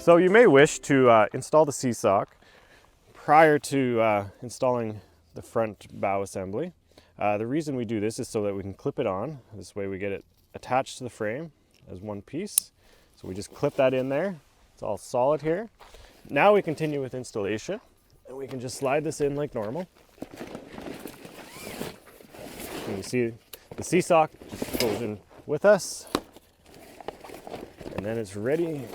So you may wish to install the C-sock prior to installing the front bow assembly. The reason we do this is so that we can clip it on. This way we get it attached to the frame as one piece. So we just clip that in there. It's all solid here. Now we continue with installation, and we can just slide this in like normal. And you see the C-sock goes in with us, and then it's ready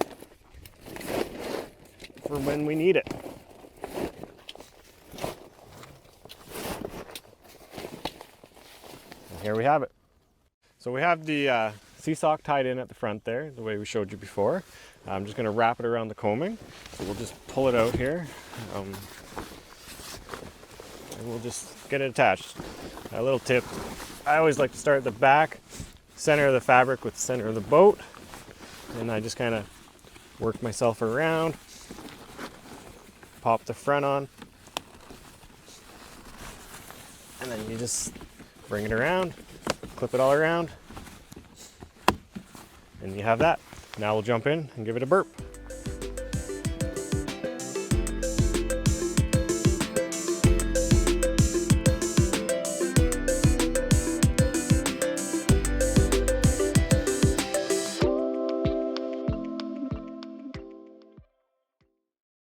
for when we need it. And here we have it. So we have the C-sock tied in at the front there, the way we showed you before. I'm just going to wrap it around the combing. So we'll just pull it out here, and we'll just get it attached. A little tip, I always like to start at the back, center of the fabric with the center of the boat, and I just kind of work myself around, pop the front on, and then you just bring it around, clip it all around, and you have that. Now we'll jump in and give it a burp.